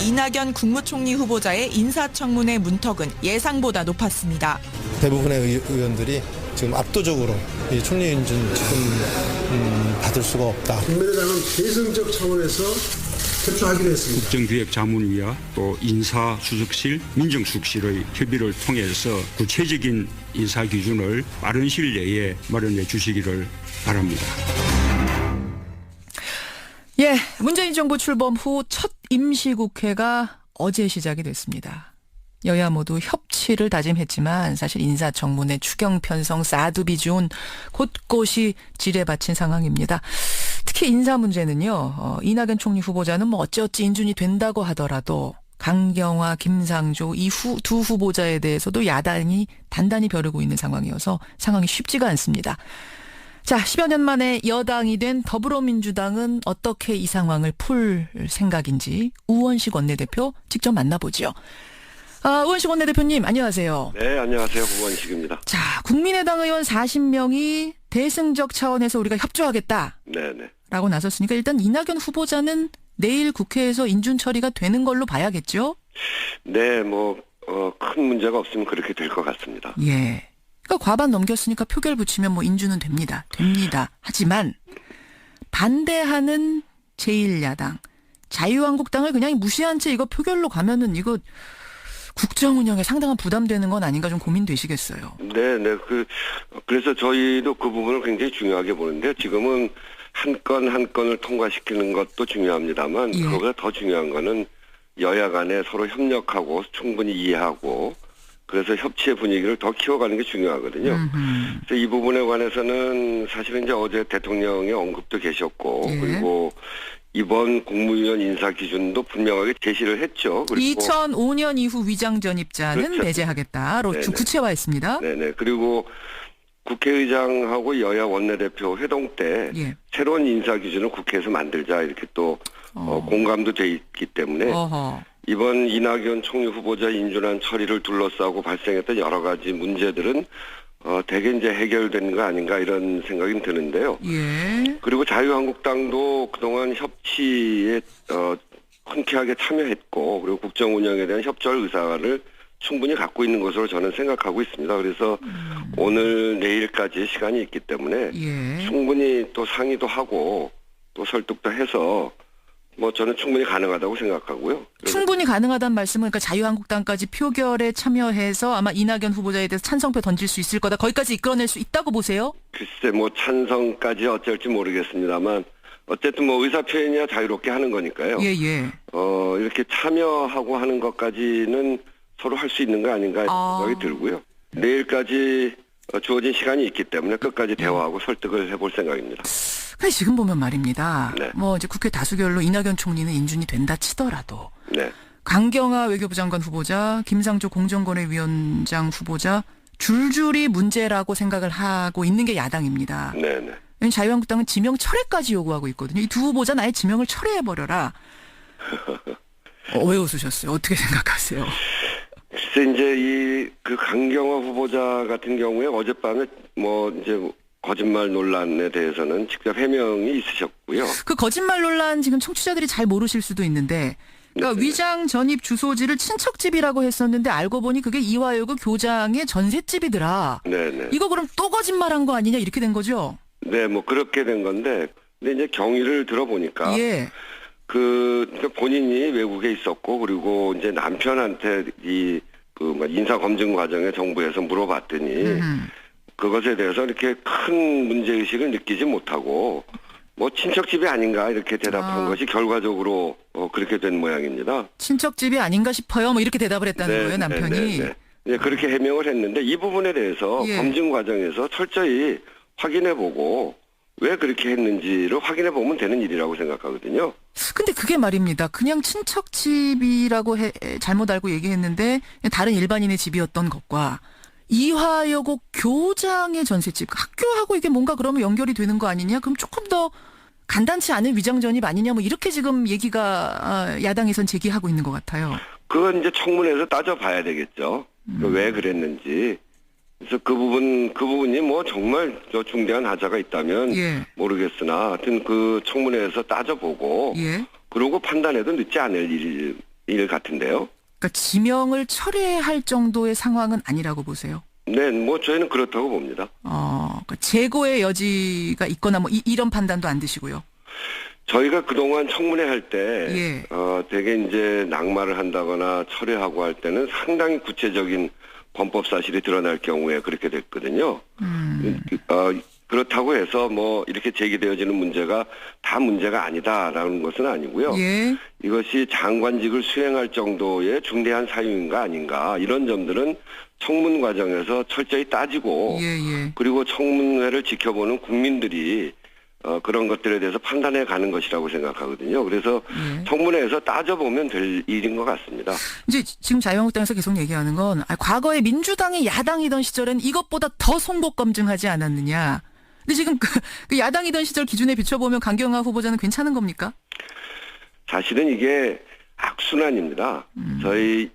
이낙연 국무총리 후보자의 인사청문회 문턱은 예상보다 높았습니다. 대부분의 의원들이 지금 압도적으로 이 총리 인준 지금 받을 수가 없다. 국민의당은 대승적 차원에서 협조하기로 했습니다. 국정기획자문위와 또 인사수석실, 민정수석실의 협의를 통해서 구체적인 인사 기준을 빠른 시일 내에 마련해 주시기를 바랍니다. 예, 문재인 정부 출범 후 첫 임시국회가 어제 시작이 됐습니다. 여야 모두 협치를 다짐했지만 사실 인사청문회, 추경 편성, 사드 비준 곳곳이 지뢰받친 상황입니다. 특히 인사 문제는요. 이낙연 총리 후보자는 뭐 어찌어찌 인준이 된다고 하더라도 강경화, 김상조 이 두 후보자에 대해서도 야당이 단단히 벼르고 있는 상황이어서 상황이 쉽지가 않습니다. 자, 10여 년 만에 여당이 된 더불어민주당은 어떻게 이 상황을 풀 생각인지 우원식 원내대표 직접 만나보죠. 우원식 원내대표님 안녕하세요. 네, 안녕하세요. 우원식입니다. 자, 국민의당 의원 40명이 대승적 차원에서 우리가 협조하겠다. 네네. 라고 나섰으니까 일단 이낙연 후보자는 내일 국회에서 인준 처리가 되는 걸로 봐야겠죠? 네, 큰 문제가 없으면 그렇게 될 것 같습니다. 예. 그러니까 과반 넘겼으니까 표결 붙이면 뭐 인준은 됩니다. 하지만 반대하는 제1야당, 자유한국당을 그냥 무시한 채 이거 표결로 가면은 이거 국정 운영에 상당한 부담되는 건 아닌가 좀 고민되시겠어요. 네네. 그래서 저희도 그 부분을 굉장히 중요하게 보는데 지금은 한 건 한 건을 통과시키는 것도 중요합니다만 그거보다 더 중요한 거는 여야 간에 서로 협력하고 충분히 이해하고 그래서 협치의 분위기를 더 키워가는 게 중요하거든요. 그래서 이 부분에 관해서는 사실은 이제 어제 대통령의 언급도 계셨고 그리고 이번 국무위원 인사 기준도 분명하게 제시를 했죠. 그리고 2005년 이후 위장 전입자는 그렇죠. 배제하겠다로 구체화했습니다. 네네. 그리고 국회의장하고 여야 원내대표 회동 때 새로운 인사 기준을 국회에서 만들자 이렇게 또 공감도 돼 있기 때문에 이번 이낙연 총리 후보자 인준안 처리를 둘러싸고 발생했던 여러 가지 문제들은 대개 이제 해결된 거 아닌가 이런 생각이 드는데요. 그리고 자유한국당도 그동안 협치에 흔쾌하게 참여했고 그리고 국정 운영에 대한 협조할 의사를 충분히 갖고 있는 것으로 저는 생각하고 있습니다. 그래서 오늘 내일까지 시간이 있기 때문에 충분히 또 상의도 하고 또 설득도 해서 저는 충분히 가능하다고 생각하고요. 충분히 가능하다는 말씀은 그러니까 자유한국당까지 표결에 참여해서 아마 이낙연 후보자에 대해서 찬성표 던질 수 있을 거다. 거기까지 이끌어낼 수 있다고 보세요? 글쎄 찬성까지 어쩔지 모르겠습니다만 어쨌든 의사 표현이야 자유롭게 하는 거니까요. 이렇게 참여하고 하는 것까지는 서로 할 수 있는 거 아닌가 생각이 들고요. 내일까지 주어진 시간이 있기 때문에 끝까지 대화하고 설득을 해볼 생각입니다. 근데 지금 보면 말입니다. 이제 국회 다수결로 이낙연 총리는 인준이 된다 치더라도 강경화 외교부 장관 후보자, 김상조 공정거래위원장 후보자 줄줄이 문제라고 생각을 하고 있는 게 야당입니다. 자유한국당은 지명 철회까지 요구하고 있거든요. 이 두 후보자 아예 지명을 철회해버려라. 왜 웃으셨어요? 어떻게 생각하세요? 글쎄 이제 그 강경화 후보자 같은 경우에 어젯밤에 이제 거짓말 논란에 대해서는 직접 해명이 있으셨고요. 그 거짓말 논란 지금 청취자들이 잘 모르실 수도 있는데 그러니까 위장 전입 주소지를 친척집이라고 했었는데 알고 보니 그게 이화여고 교장의 전셋집이더라. 이거 그럼 또 거짓말한 거 아니냐 이렇게 된 거죠? 네, 그렇게 된 건데 근데 이제 경위를 들어보니까 그러니까 본인이 외국에 있었고 그리고 이제 남편한테 인사 검증 과정에 정부에서 물어봤더니 그것에 대해서 이렇게 큰 문제의식을 느끼지 못하고 친척집이 아닌가 이렇게 대답한 것이 결과적으로 그렇게 된 모양입니다. 친척집이 아닌가 싶어요. 이렇게 대답을 했다는 거예요, 남편이. 네, 그렇게 해명을 했는데 이 부분에 대해서 검증 과정에서 철저히 확인해보고 왜 그렇게 했는지를 확인해보면 되는 일이라고 생각하거든요. 근데 그게 말입니다. 그냥 친척집이라고 잘못 알고 얘기했는데 다른 일반인의 집이었던 것과 이화여고 교장의 전셋집, 학교하고 이게 뭔가 그러면 연결이 되는 거 아니냐? 그럼 조금 더 간단치 않은 위장 전입 아니냐? 이렇게 지금 얘기가 야당에선 제기하고 있는 것 같아요. 그건 이제 청문회에서 따져봐야 되겠죠. 왜 그랬는지. 그래서 그 부분이 정말 중대한 하자가 있다면 모르겠으나 하여튼 그 청문회에서 따져보고 그러고 판단해도 늦지 않을 일 같은데요. 그러니까 지명을 철회할 정도의 상황은 아니라고 보세요. 네, 뭐 저희는 그렇다고 봅니다. 그러니까 재고의 여지가 있거나 뭐 이런 판단도 안 드시고요. 저희가 그동안 청문회 할 때, 예. 되게 이제 낙마를 한다거나 철회하고 할 때는 상당히 구체적인 범법 사실이 드러날 경우에 그렇게 됐거든요. 그렇다고 해서 뭐 이렇게 제기되어지는 문제가 다 문제가 아니다라는 것은 아니고요. 예. 이것이 장관직을 수행할 정도의 중대한 사유인가 아닌가 이런 점들은 청문 과정에서 철저히 따지고 예. 그리고 청문회를 지켜보는 국민들이 그런 것들에 대해서 판단해 가는 것이라고 생각하거든요. 그래서 청문회에서 따져보면 될 일인 것 같습니다. 이제 지금 자유한국당에서 계속 얘기하는 건 과거에 민주당이 야당이던 시절엔 이것보다 더 송곳 검증하지 않았느냐. 근데 지금 그 야당이던 시절 기준에 비춰보면 강경화 후보자는 괜찮은 겁니까? 사실은 이게 악순환입니다. 저희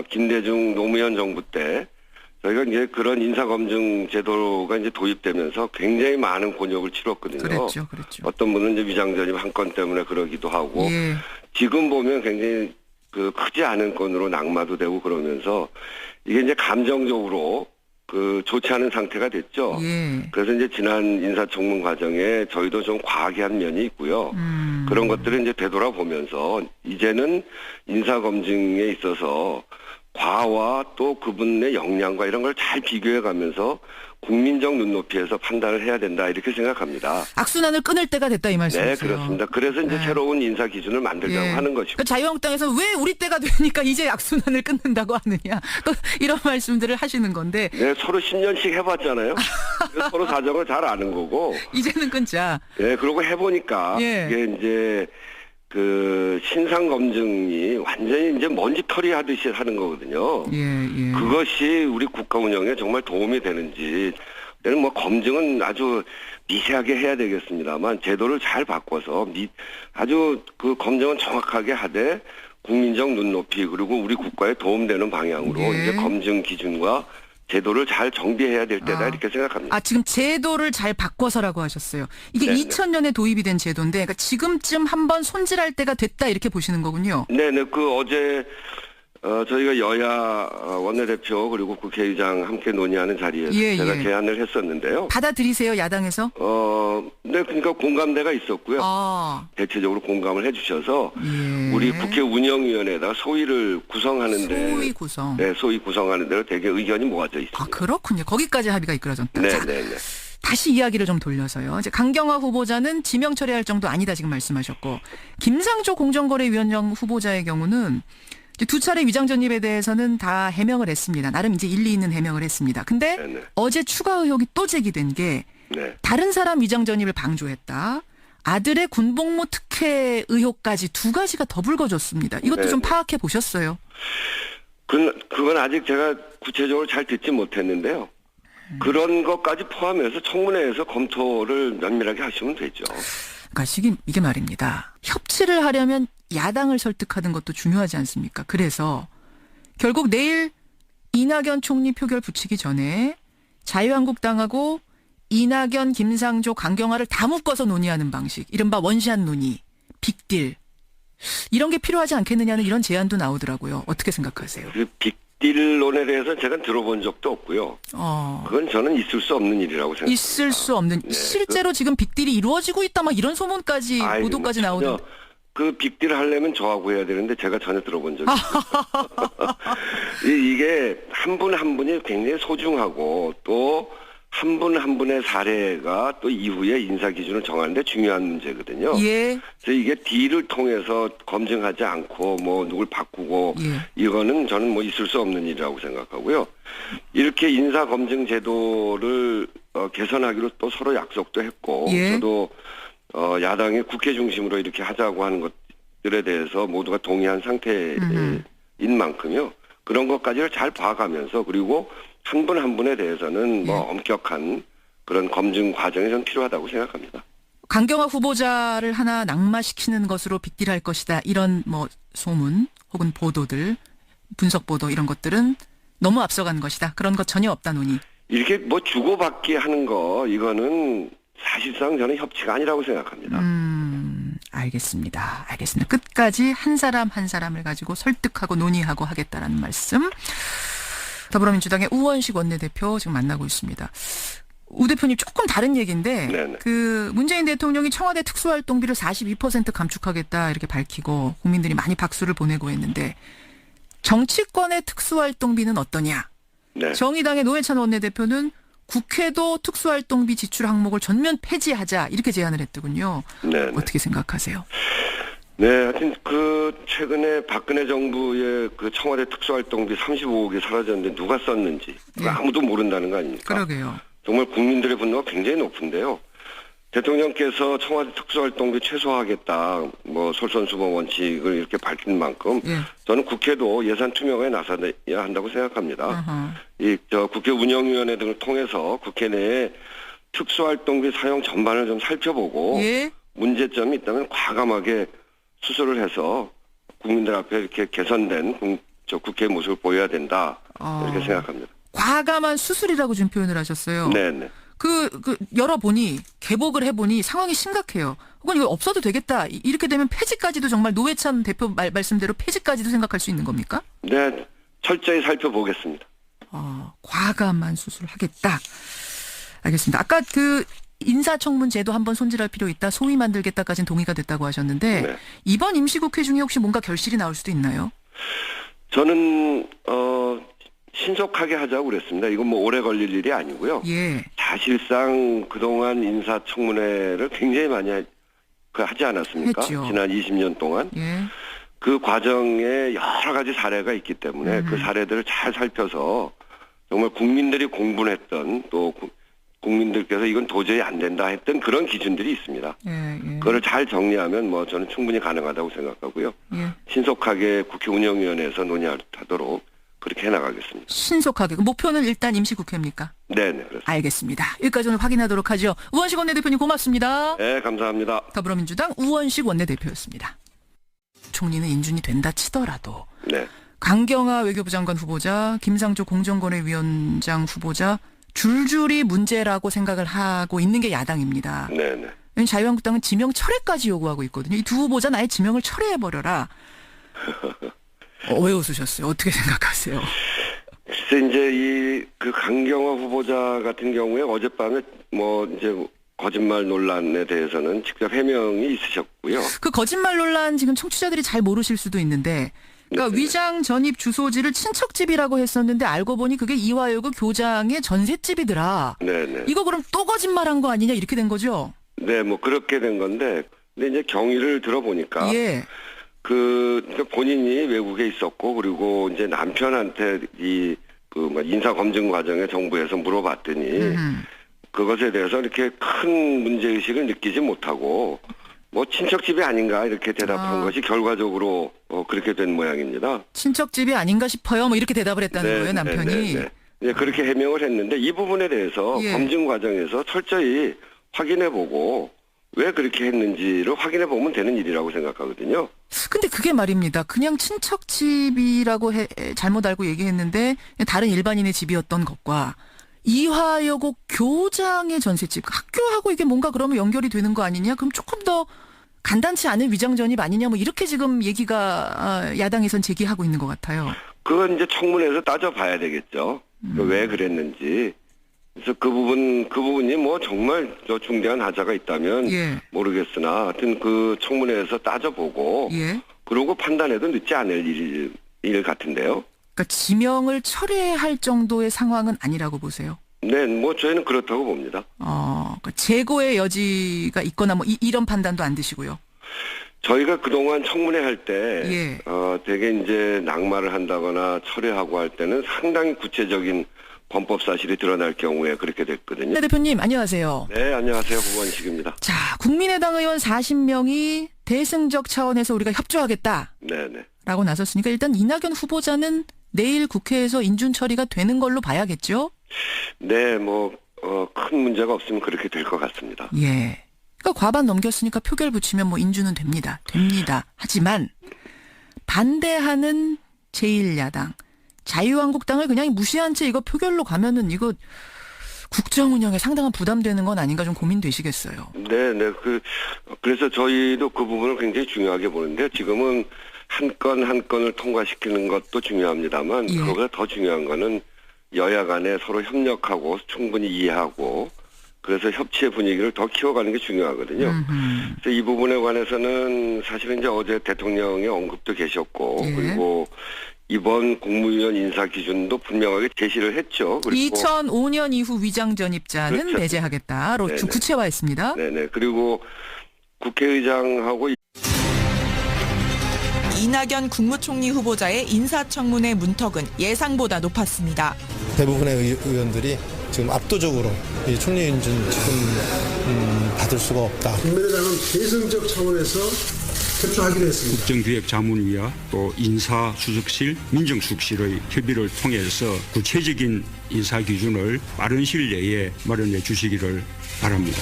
김대중 노무현 정부 때 저희가 이제 그런 인사검증 제도가 이제 도입되면서 굉장히 많은 곤욕을 치렀거든요. 그랬죠. 어떤 분은 이제 위장전입 한 건 때문에 그러기도 하고 예. 지금 보면 굉장히 그 크지 않은 건으로 낙마도 되고 그러면서 이게 이제 감정적으로 그 좋지 않은 상태가 됐죠. 예. 그래서 이제 지난 인사청문 과정에 저희도 좀 과하게 한 면이 있고요. 그런 것들을 이제 되돌아보면서 이제는 인사검증에 있어서 과와 또 그분의 역량과 이런 걸 잘 비교해 가면서 국민적 눈높이에서 판단을 해야 된다 이렇게 생각합니다. 악순환을 끊을 때가 됐다 이 말씀이세요. 네, 그렇습니다. 그래서 이제 새로운 인사 기준을 만들자고 하는 것이고. 그러니까 자유한국당에서 왜 우리 때가 되니까 이제 악순환을 끊는다고 하느냐. 또 이런 말씀들을 하시는 건데. 네, 서로 10년씩 해봤잖아요. 그래서 서로 사정을 잘 아는 거고. 이제는 끊자. 네, 그러고 해보니까 이게 이제 그 신상 검증이 완전히 이제 먼지털이 하듯이 하는 거거든요. 예. 그것이 우리 국가 운영에 정말 도움이 되는지. 때는 뭐 검증은 아주 미세하게 해야 되겠습니다만 제도를 잘 바꿔서 아주 그 검증은 정확하게 하되 국민적 눈높이 그리고 우리 국가에 도움되는 방향으로 이제 검증 기준과 제도를 잘 정비해야 될 때다 이렇게 생각합니다. 지금 제도를 잘 바꿔서라고 하셨어요. 이게 네네. 2000년에 도입이 된 제도인데 그러니까 지금쯤 한번 손질할 때가 됐다 이렇게 보시는 거군요. 네네. 그 어제 저희가 여야 원내대표 그리고 국회의장 함께 논의하는 자리에서 제가 제안을 했었는데요. 받아들이세요, 야당에서? 네, 그러니까 공감대가 있었고요. 대체적으로 공감을 해주셔서 우리 국회 운영위원회에다가 소위를 구성하는데 소위 구성. 네, 소위 구성하는 데로 되게 의견이 모아져 있습니다. 그렇군요. 거기까지 합의가 이끌어졌다. 네. 다시 이야기를 좀 돌려서요. 이제 강경화 후보자는 지명 처리할 정도 아니다 지금 말씀하셨고 김상조 공정거래위원장 후보자의 경우는 두 차례 위장 전입에 대해서는 다 해명을 했습니다. 나름 이제 일리 있는 해명을 했습니다. 근데 어제 추가 의혹이 또 제기된 게 다른 사람 위장 전입을 방조했다. 아들의 군복무 특혜 의혹까지 두 가지가 더 불거졌습니다. 이것도 좀 파악해 보셨어요? 그건 아직 제가 구체적으로 잘 듣지 못했는데요. 그런 것까지 포함해서 청문회에서 검토를 면밀하게 하시면 되죠. 그러니까 이게 말입니다. 협치를 하려면 야당을 설득하는 것도 중요하지 않습니까? 그래서 결국 내일 이낙연 총리 표결 붙이기 전에 자유한국당하고 이낙연, 김상조, 강경화를 다 묶어서 논의하는 방식, 이른바 원샷 논의, 빅딜 이런 게 필요하지 않겠느냐는 이런 제안도 나오더라고요. 어떻게 생각하세요? 그 빅딜론에 대해서 제가 들어본 적도 없고요. 그건 저는 있을 수 없는 일이라고 생각합니다. 있을 수 없는. 실제로 지금 빅딜이 이루어지고 있다 막 이런 소문까지 보도까지 나오던데. 그 빅딜 하려면 저하고 해야 되는데 제가 전혀 들어본 적이 없어요. 이게 한 분 한 분이 굉장히 소중하고 또 한 분 한 분의 사례가 또 이후에 인사 기준을 정하는데 중요한 문제거든요. 그래서 이게 딜을 통해서 검증하지 않고 뭐 누굴 바꾸고 이거는 저는 뭐 있을 수 없는 일이라고 생각하고요. 이렇게 인사 검증 제도를 개선하기로 또 서로 약속도 했고 저도 야당이 국회 중심으로 이렇게 하자고 하는 것들에 대해서 모두가 동의한 상태인 만큼요. 그런 것까지를 잘 봐가면서 그리고 한 분 한 분에 대해서는 뭐 엄격한 그런 검증 과정이 좀 필요하다고 생각합니다. 강경화 후보자를 하나 낙마시키는 것으로 빅딜할 것이다. 이런 뭐 소문 혹은 보도들, 분석 보도 이런 것들은 너무 앞서간 것이다. 그런 것 전혀 없다 논의. 이렇게 뭐 주고받기 하는 거 이거는 사실상 저는 협치가 아니라고 생각합니다. 알겠습니다. 끝까지 한 사람 한 사람을 가지고 설득하고 논의하고 하겠다라는 말씀. 더불어민주당의 우원식 원내대표 지금 만나고 있습니다. 우 대표님 조금 다른 얘기인데 네네. 그 문재인 대통령이 청와대 특수활동비를 42% 감축하겠다 이렇게 밝히고 국민들이 많이 박수를 보내고 했는데 정치권의 특수활동비는 어떠냐? 네. 정의당의 노회찬 원내대표는 국회도 특수활동비 지출 항목을 전면 폐지하자 이렇게 제안을 했더군요. 네. 어떻게 생각하세요? 네, 하여튼 최근에 박근혜 정부의 청와대 특수활동비 35억이 사라졌는데 누가 썼는지 아무도 모른다는 거 아닙니까? 그러게요. 정말 국민들의 분노가 굉장히 높은데요. 대통령께서 청와대 특수활동비 최소화하겠다, 솔선수범 원칙을 이렇게 밝힌 만큼 저는 국회도 예산 투명화에 나서야 한다고 생각합니다. 국회 운영위원회 등을 통해서 국회 내에 특수활동비 사용 전반을 좀 살펴보고 문제점이 있다면 과감하게 수술을 해서 국민들 앞에 이렇게 개선된 국회 모습을 보여야 된다 이렇게 생각합니다. 과감한 수술이라고 지금 표현을 하셨어요. 네네. 열어보니, 개복을 해보니 상황이 심각해요. 혹은 이거 없어도 되겠다. 이렇게 되면 폐지까지도 정말 노회찬 대표 말씀대로 폐지까지도 생각할 수 있는 겁니까? 네, 철저히 살펴보겠습니다. 과감한 수술을 하겠다. 알겠습니다. 아까 인사청문 제도 한번 손질할 필요 있다. 소위 만들겠다까지는 동의가 됐다고 하셨는데 네. 이번 임시국회 중에 혹시 뭔가 결실이 나올 수도 있나요? 저는 신속하게 하자고 그랬습니다. 이건 오래 걸릴 일이 아니고요. 사실상 그동안 인사청문회를 굉장히 많이 하지 않았습니까? 했죠. 지난 20년 동안. 그 과정에 여러 가지 사례가 있기 때문에 그 사례들을 잘 살펴서 정말 국민들이 공분했던 또 국민들께서 이건 도저히 안 된다 했던 그런 기준들이 있습니다. 그거를 잘 정리하면 저는 충분히 가능하다고 생각하고요. 신속하게 국회 운영위원회에서 논의하도록 그렇게 해나가겠습니다. 신속하게. 목표는 일단 임시국회입니까? 네네. 그렇습니다. 알겠습니다. 여기까지 오늘 확인하도록 하죠. 우원식 원내대표님 고맙습니다. 네, 감사합니다. 더불어민주당 우원식 원내대표였습니다. 총리는 인준이 된다 치더라도 강경화 외교부 장관 후보자, 김상조 공정거래위원장 후보자 줄줄이 문제라고 생각을 하고 있는 게 야당입니다. 네네. 자유한국당은 지명 철회까지 요구하고 있거든요. 이 두 후보자 아예 지명을 철회해버려라. 왜 웃으셨어요? 어떻게 생각하세요? 글쎄 이제 강경화 후보자 같은 경우에 어젯밤에 이제 거짓말 논란에 대해서는 직접 해명이 있으셨고요. 그 거짓말 논란 지금 청취자들이 잘 모르실 수도 있는데 그러니까 위장 전입 주소지를 친척집이라고 했었는데 알고 보니 그게 이화여고 교장의 전셋집이더라. 네네. 이거 그럼 또 거짓말한 거 아니냐 이렇게 된 거죠? 네, 그렇게 된 건데 근데 이제 경위를 들어보니까 본인이 외국에 있었고 그리고 이제 남편한테 인사 검증 과정에 정부에서 물어봤더니 그것에 대해서 이렇게 큰 문제의식을 느끼지 못하고 친척집이 아닌가 이렇게 대답한 것이 결과적으로 그렇게 된 모양입니다. 친척집이 아닌가 싶어요. 이렇게 대답을 했다는 거예요, 남편이. 네, 그렇게 해명을 했는데 이 부분에 대해서 검증 과정에서 철저히 확인해보고 왜 그렇게 했는지를 확인해보면 되는 일이라고 생각하거든요. 근데 그게 말입니다. 그냥 친척집이라고 잘못 알고 얘기했는데 다른 일반인의 집이었던 것과 이화여고 교장의 전셋집, 학교하고 이게 뭔가 그러면 연결이 되는 거 아니냐? 그럼 조금 더 간단치 않은 위장 전입 아니냐? 이렇게 지금 얘기가 야당에선 제기하고 있는 것 같아요. 그건 이제 청문회에서 따져봐야 되겠죠. 왜 그랬는지. 그래서 그 부분이 정말 중대한 하자가 있다면 모르겠으나 하여튼 청문회에서 따져보고 그러고 판단해도 늦지 않을 일 같은데요. 그러니까 지명을 철회할 정도의 상황은 아니라고 보세요? 네, 저희는 그렇다고 봅니다. 그러니까 재고의 여지가 있거나 이런 판단도 안 드시고요? 저희가 그동안 청문회 할 때 되게 이제 낙마를 한다거나 철회하고 할 때는 상당히 구체적인 범법 사실이 드러날 경우에 그렇게 됐거든요. 네, 대표님 안녕하세요. 네, 안녕하세요. 우원식입니다. 자, 국민의당 의원 40명이 대승적 차원에서 우리가 협조하겠다. 네네. 라고 나섰으니까 일단 이낙연 후보자는 내일 국회에서 인준 처리가 되는 걸로 봐야겠죠? 네, 큰 문제가 없으면 그렇게 될 것 같습니다. 그러니까 과반 넘겼으니까 표결 붙이면 인준은 됩니다. 하지만 반대하는 제1야당 자유한국당을 그냥 무시한 채 이거 표결로 가면은 이거 국정 운영에 상당한 부담되는 건 아닌가 좀 고민되시겠어요. 네. 그래서 저희도 그 부분을 굉장히 중요하게 보는데 지금은 한 건 한 건을 통과시키는 것도 중요합니다만 그거보다 더 중요한 거는 여야 간에 서로 협력하고 충분히 이해하고 그래서 협치의 분위기를 더 키워가는 게 중요하거든요. 그래서 이 부분에 관해서는 사실은 이제 어제 대통령의 언급도 계셨고 그리고 이번 국무위원 인사 기준도 분명하게 제시를 했죠. 그리고 2005년 이후 위장 전입자는 그렇죠. 배제하겠다로 좀 구체화했습니다. 네네. 그리고 국회의장하고 이낙연 국무총리 후보자의 인사청문회 문턱은 예상보다 높았습니다. 대부분의 의원들이 지금 압도적으로 이 총리 인준 지금 받을 수가 없다. 국민의당은 대승적 차원에서 협조하기로 했습니다. 국정기획자문위와 또 인사수석실, 민정수석실의 협의를 통해서 구체적인 인사 기준을 빠른 시일 내에 마련해 주시기를 바랍니다.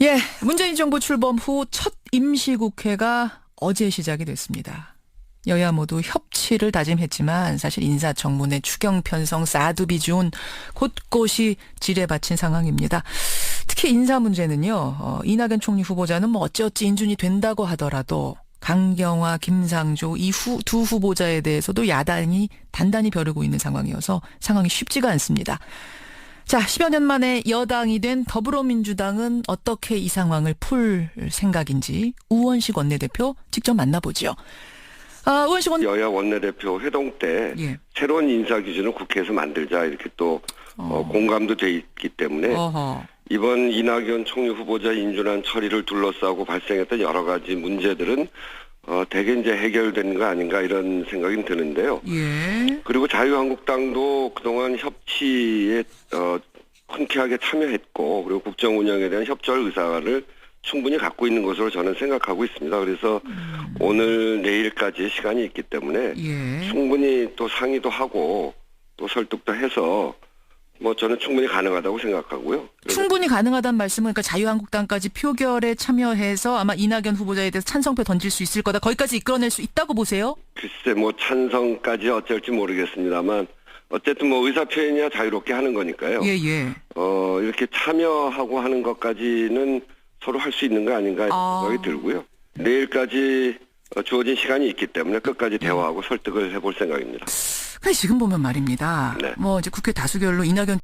예, 문재인 정부 출범 후 첫 임시국회가 어제 시작이 됐습니다. 여야 모두 협치를 다짐했지만 사실 인사청문회 추경 편성 사드 비준 곳곳이 지뢰받친 상황입니다. 특히 인사 문제는요. 이낙연 총리 후보자는 뭐 어찌어찌 인준이 된다고 하더라도 강경화, 김상조 이 두 후보자에 대해서도 야당이 단단히 벼르고 있는 상황이어서 상황이 쉽지가 않습니다. 자, 10여 년 만에 여당이 된 더불어민주당은 어떻게 이 상황을 풀 생각인지 우원식 원내대표 직접 만나보죠. 우원식 여야 원내대표 회동 때 새로운 인사 기준을 국회에서 만들자 이렇게 또 공감도 돼 있기 때문에 이번 이낙연 총리 후보자 인준안 처리를 둘러싸고 발생했던 여러 가지 문제들은 대개 이제 해결된 거 아닌가 이런 생각이 드는데요. 그리고 자유한국당도 그동안 협치에 흔쾌하게 참여했고 그리고 국정 운영에 대한 협조할 의사를 충분히 갖고 있는 것으로 저는 생각하고 있습니다. 그래서 오늘 내일까지 시간이 있기 때문에 충분히 또 상의도 하고 또 설득도 해서 뭐 저는 충분히 가능하다고 생각하고요. 충분히 가능하다는 말씀은 그러니까 자유한국당까지 표결에 참여해서 아마 이낙연 후보자에 대해서 찬성표 던질 수 있을 거다. 거기까지 이끌어낼 수 있다고 보세요? 글쎄 뭐 찬성까지 어쩔지 모르겠습니다만 어쨌든 뭐 의사 표현이야 자유롭게 하는 거니까요. 이렇게 참여하고 하는 것까지는 서로 할 수 있는 거 아닌가 생각이 들고요. 내일까지 주어진 시간이 있기 때문에 끝까지 대화하고 설득을 해볼 생각입니다. 근데 지금 보면 말입니다. 뭐 이제 국회 다수결로 이낙연